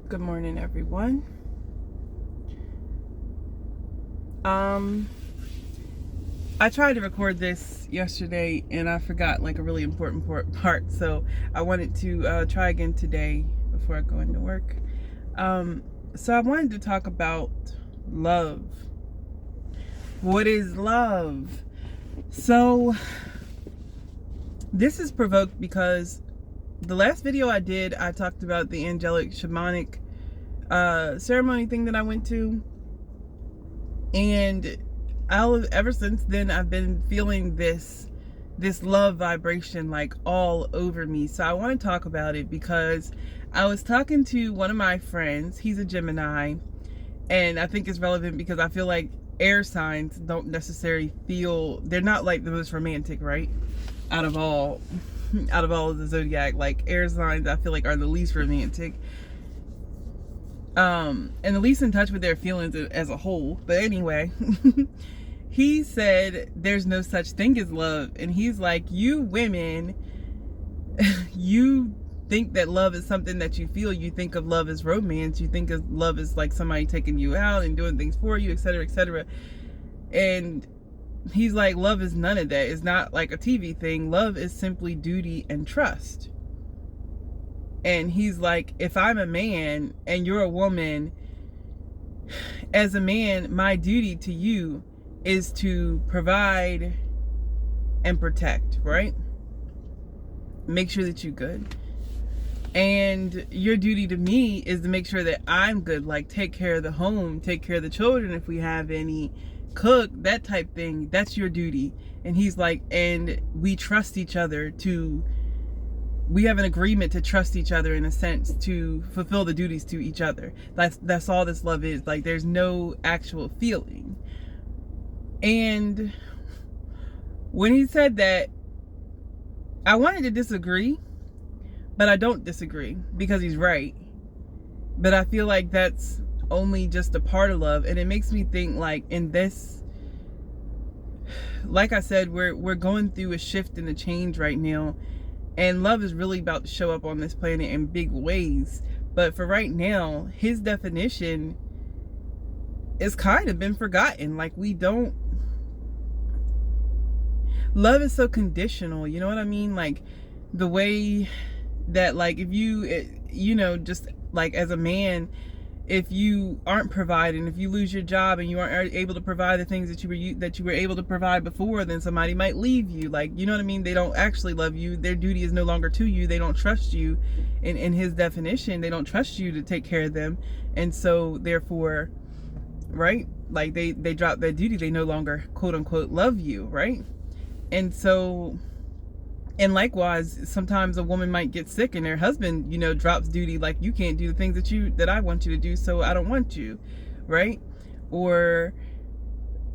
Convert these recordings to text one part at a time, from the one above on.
Good morning, everyone. I tried to record this yesterday and I forgot like a really important part, so I wanted to try again today before I go into work. So I wanted to talk about love. What is love? So this is provoked because the last video I did, I talked about the angelic shamanic ceremony thing that I went to, and ever since then I've been feeling this love vibration like all over me. So I want to talk about it because I was talking to one of my friends. He's a Gemini, and I think it's relevant because I feel like air signs don't necessarily feel, they're not like the most romantic, right? Out of all of the zodiac, like air signs I feel like are the least romantic, and the least in touch with their feelings as a whole. But anyway, he said there's no such thing as love, and he's like, you women, you think that love is something that you feel. You think of love as romance. You think of love as like somebody taking you out and doing things for you, etc., etc. And he's like, love is none of that. It's not like a TV thing. Love is simply duty and trust. And he's like, if I'm a man and you're a woman, as a man, my duty to you is to provide and protect, right? Make sure that you're good. And your duty to me is to make sure that I'm good, like take care of the home, take care of the children if we have any, cook, that type thing. That's your duty. And he's like, and we trust each other we have an agreement to trust each other, in a sense, to fulfill the duties to each other. That's all this love is. Like, there's no actual feeling. And when he said that, I wanted to disagree, but I don't disagree because he's right. But I feel like that's only just a part of love. And it makes me think, like, in this, like I said, we're going through a shift and a change right now. And love is really about to show up on this planet in big ways. But for right now, his definition is kind of been forgotten. Like, love is so conditional, you know what I mean? Like, the way that, like, if you just like as a man, if you aren't providing, if you lose your job and you aren't able to provide the things that you were able to provide before, then somebody might leave you. Like, you know what I mean? They don't actually love you. Their duty is no longer to you. They don't trust you. In his definition, they don't trust you to take care of them. And so therefore, right? Like, they drop their duty. They no longer, quote unquote, love you, right? And so, and likewise, sometimes a woman might get sick and their husband, drops duty, like, you can't do the things that I want you to do, so I don't want you, right? Or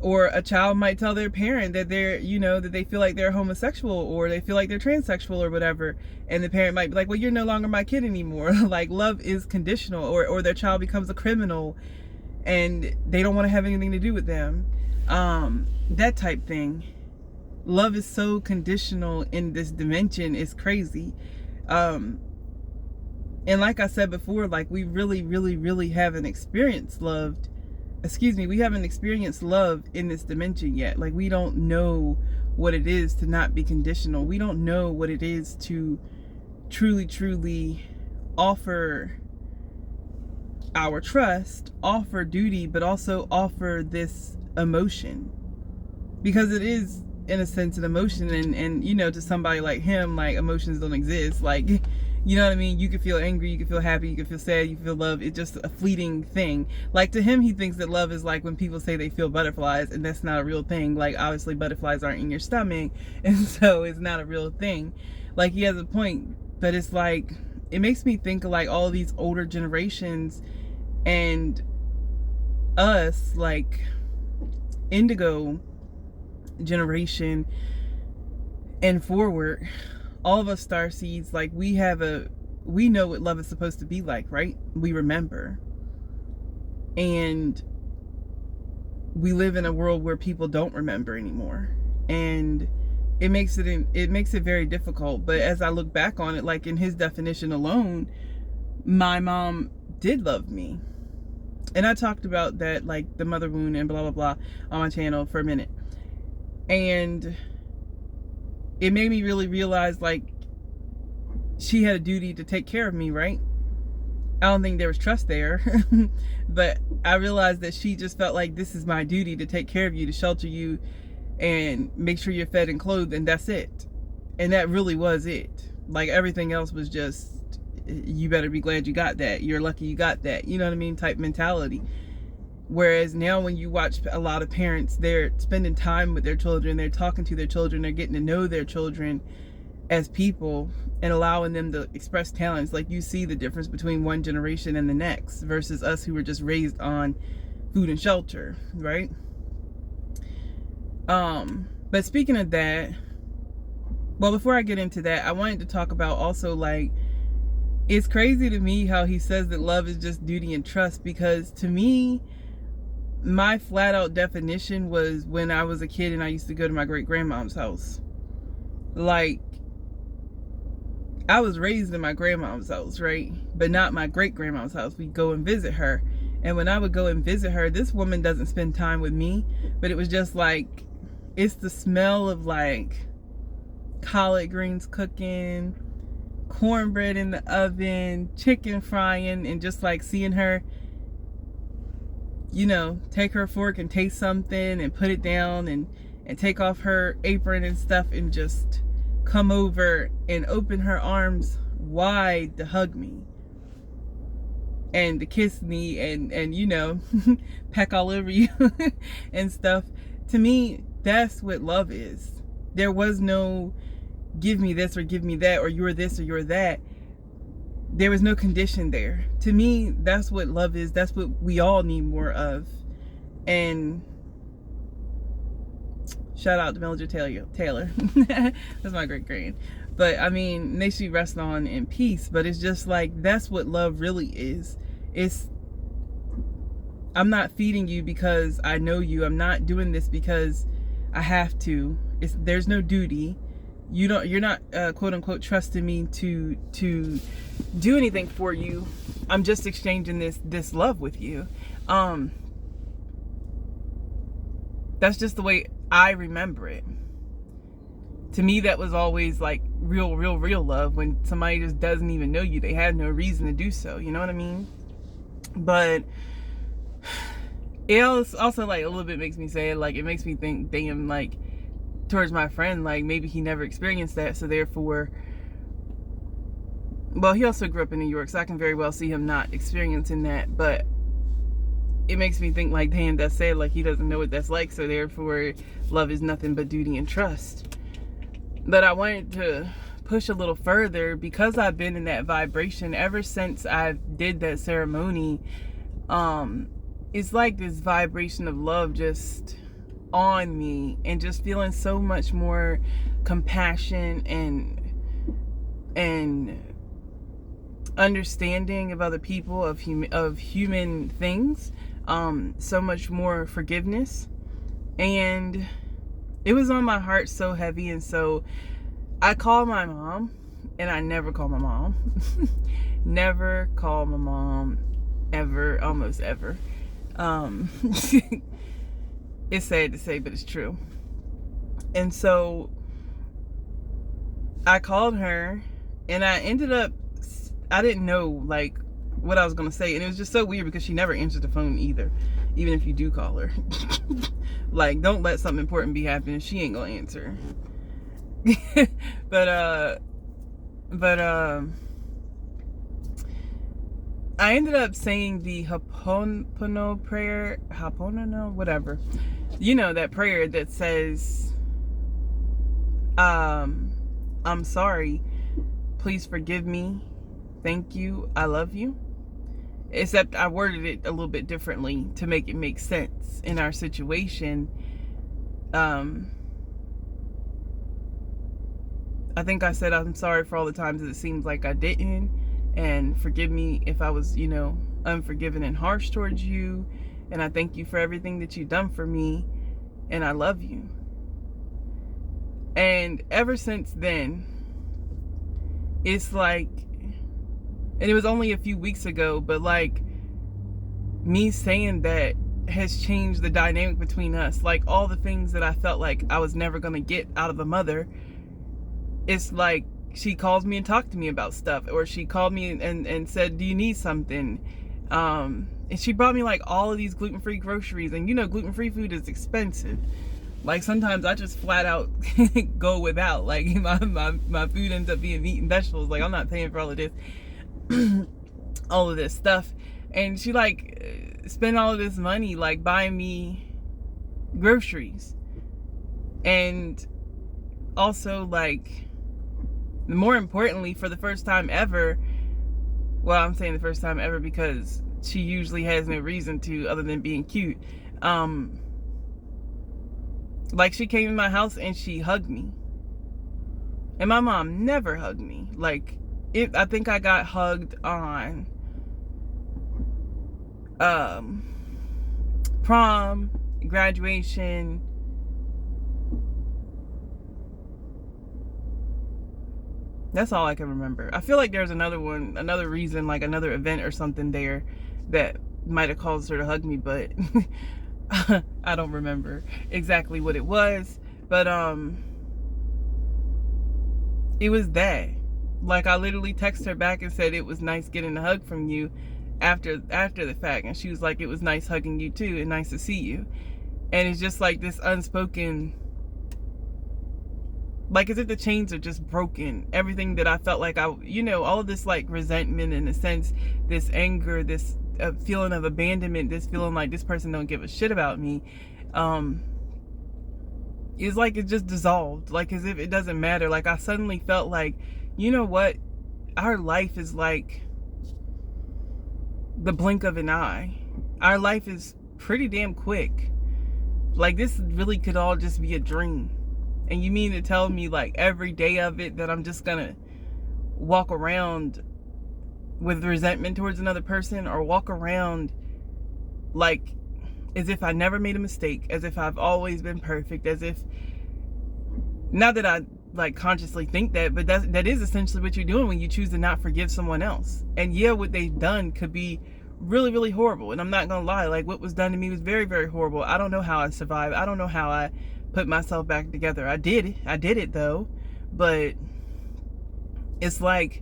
a child might tell their parent that they're, that they feel like they're homosexual, or they feel like they're transsexual or whatever, and the parent might be like, well, you're no longer my kid anymore. Like, love is conditional. Or their child becomes a criminal and they don't want to have anything to do with them, that type thing. Love is so conditional in this dimension. It's crazy. And like I said before, like, we really, really, really haven't experienced love in this dimension yet. Like, we don't know what it is to not be conditional. We don't know what it is to truly, truly offer our trust, offer duty, but also offer this emotion. Because it is, in a sense, an emotion, and to somebody like him, like, emotions don't exist. Like, you know what I mean? You can feel angry, you can feel happy, you can feel sad, you can feel love. It's just a fleeting thing. Like, to him, he thinks that love is like when people say they feel butterflies, and that's not a real thing. Like, obviously butterflies aren't in your stomach, and so it's not a real thing. Like, he has a point, but it's like, it makes me think of like all these older generations and us, like indigo generation and forward, all of us star seeds, like, we know what love is supposed to be like, right? We remember. And we live in a world where people don't remember anymore, and it makes it very difficult. But as I look back on it, like, in his definition alone, my mom did love me. And I talked about that, like the mother wound and blah, blah, blah on my channel for a minute. And it made me really realize, like, she had a duty to take care of me, right? I don't think there was trust there. But I realized that she just felt like, this is my duty to take care of you, to shelter you, and make sure you're fed and clothed, and that's it. And that really was it. Like, everything else was just, you better be glad you got that. You're lucky you got that. You know what I mean? Type mentality. Whereas now when you watch a lot of parents, they're spending time with their children, they're talking to their children, they're getting to know their children as people and allowing them to express talents. Like, you see the difference between one generation and the next versus us who were just raised on food and shelter, right? But speaking of that, well, before I get into that, I wanted to talk about also, like, it's crazy to me how he says that love is just duty and trust, because to me, my flat out definition was when I was a kid and I used to go to my great grandmom's house. Like, I was raised in my grandmom's house, right? But not my great grandmom's house. We'd go and visit her. And when I would go and visit her, this woman doesn't spend time with me, but it was just like, it's the smell of like collard greens cooking, cornbread in the oven, chicken frying, and just like seeing her, you know, take her fork and taste something and put it down and take off her apron and stuff and just come over and open her arms wide to hug me and to kiss me and you know, peck all over you and stuff. To me, that's what love is. There was no give me this or give me that, or you're this or you're that. There was no condition there. To me, that's what love is. That's what we all need more of. And shout out to Mildred Taylor. That's my great grand. But I mean, may she rest on in peace. But it's just like, that's what love really is. It's, I'm not feeding you because I know you. I'm not doing this because I have to. There's no duty. You're not quote unquote trusting me to do anything for you. I'm just exchanging this love with you. That's just the way I remember it. To me, that was always like real love, when somebody just doesn't even know you. They have no reason to do so. You know what I mean? But it also like a little bit makes me say, like, it makes me think, damn, like, towards my friend, like, maybe he never experienced that, so therefore, well, he also grew up in New York, so I can very well see him not experiencing that. But it makes me think, like, damn, that's sad, like, he doesn't know what that's like, so therefore love is nothing but duty and trust. But I wanted to push a little further, because I've been in that vibration ever since I did that ceremony. It's like this vibration of love just on me, and just feeling so much more compassion and understanding of other people, of human things, so much more forgiveness. And it was on my heart so heavy. And so I called my mom, and I never call my mom. Never call my mom ever, almost ever. It's sad to say, but it's true. And so I called her, and I ended up, I didn't know like what I was going to say. And it was just so weird because she never answers the phone either, even if you do call her. Like, don't let something important be happening. She ain't going to answer. But I ended up saying the Ho'oponopono prayer, Ho'oponopono, whatever. You know, that prayer that says, I'm sorry, please forgive me, thank you, I love you. Except I worded it a little bit differently to make it make sense in our situation. I think I said, I'm sorry for all the times that it seems like I didn't, and forgive me if I was, you know, unforgiving and harsh towards you, and I thank you for everything that you've done for me, and I love you. And ever since then, it's like And it was only a few weeks ago, but like me saying that has changed the dynamic between us. Like all the things that I felt like I was never going to get out of a mother, it's like she calls me and talked to me about stuff, or she called me and said, do you need something? And she brought me like all of these gluten-free groceries, and gluten-free food is expensive. Like sometimes I just flat out go without, like my food ends up being meat and vegetables. Like I'm not paying for all of this all of this stuff. And she like spent all of this money like buying me groceries. And also, like, more importantly, for the first time ever, well, I'm saying the first time ever because she usually has no reason to other than being cute. Like she came in my house and she hugged me. And my mom never hugged me. Like I think I got hugged on prom, graduation, that's all I can remember. I feel like there's another reason, like another event or something there that might have caused her to hug me, but I don't remember exactly what it was. But it was that. Like I literally texted her back and said it was nice getting a hug from you after the fact, and she was like, it was nice hugging you too and nice to see you. And it's just like this unspoken, like as if the chains are just broken. Everything that I felt like all of this like resentment, in a sense, this anger, this feeling of abandonment, this feeling like this person don't give a shit about me, is like it just dissolved, like as if it doesn't matter. Like I suddenly felt like, you know what, our life is like the blink of an eye. Our life is pretty damn quick. Like this really could all just be a dream. And you mean to tell me like every day of it that I'm just gonna walk around with resentment towards another person, or walk around like as if I never made a mistake, as if I've always been perfect, as if, not that I like consciously think that, but that is essentially what you're doing when you choose to not forgive someone else. And yeah, what they've done could be really, really horrible. And I'm not gonna lie, like what was done to me was very, very horrible. I don't know how I survived. I don't know how I put myself back together. I did it though. But it's like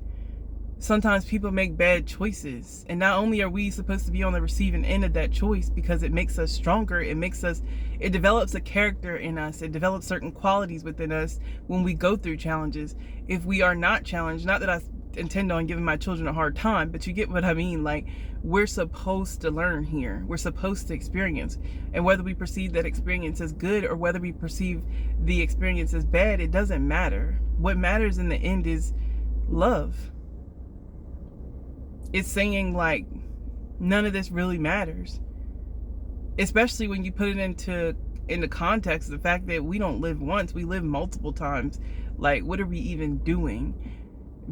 sometimes people make bad choices, and not only are we supposed to be on the receiving end of that choice because it makes us stronger, it develops a character in us, it develops certain qualities within us when we go through challenges. If we are not challenged, not that I intend on giving my children a hard time, but you get what I mean. Like we're supposed to learn here, we're supposed to experience, and whether we perceive that experience as good or whether we perceive the experience as bad, it doesn't matter. What matters in the end is love. It's saying like none of this really matters, especially when you put it into context the fact that we don't live once, we live multiple times. Like what are we even doing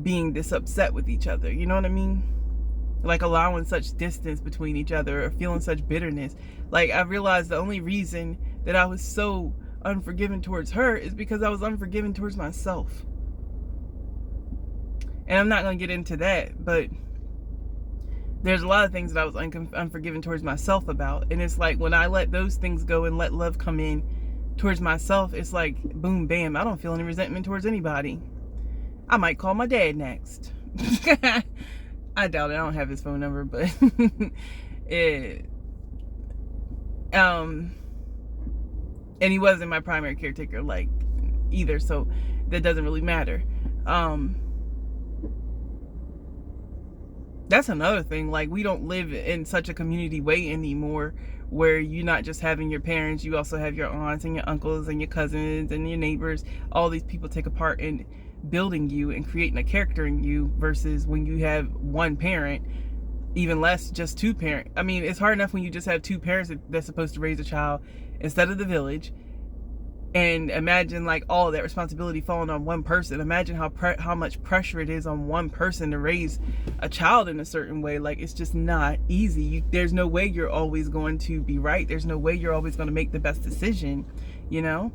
being this upset with each other? You know what I mean? Like allowing such distance between each other, or feeling such bitterness. Like I realized the only reason that I was so unforgiving towards her is because I was unforgiving towards myself. And I'm not going to get into that, but there's a lot of things that I was unforgiving towards myself about. And it's like when I let those things go and let love come in towards myself, it's like boom, bam, I don't feel any resentment towards anybody. I might call my dad next. I doubt it. I don't have his phone number, but and he wasn't my primary caretaker like either, so that doesn't really matter. That's another thing. Like we don't live in such a community way anymore, where you're not just having your parents, you also have your aunts and your uncles and your cousins and your neighbors. All these people take a part in building you and creating a character in you, versus when you have one parent, even less just two parents. I mean, it's hard enough when you just have two parents that's supposed to raise a child instead of the village. And imagine like all of that responsibility falling on one person. Imagine how much pressure it is on one person to raise a child in a certain way. Like it's just not easy. There's no way you're always going to be right. There's no way you're always going to make the best decision, you know?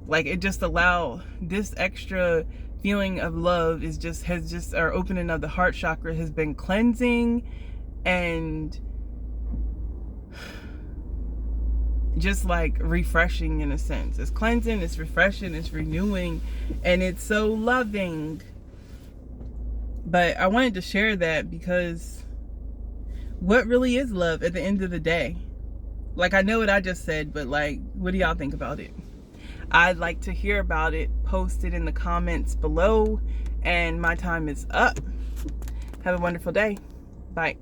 Like it just allow this extra feeling of love is just our opening of the heart chakra has been cleansing and just like refreshing in a sense. It's cleansing, it's refreshing, it's renewing, and it's so loving. But I wanted to share that because what really is love at the end of the day? Like, I know what I just said, but like, what do y'all think about it? I'd like to hear about it. Post it in the comments below. And my time is up. Have a wonderful day. Bye.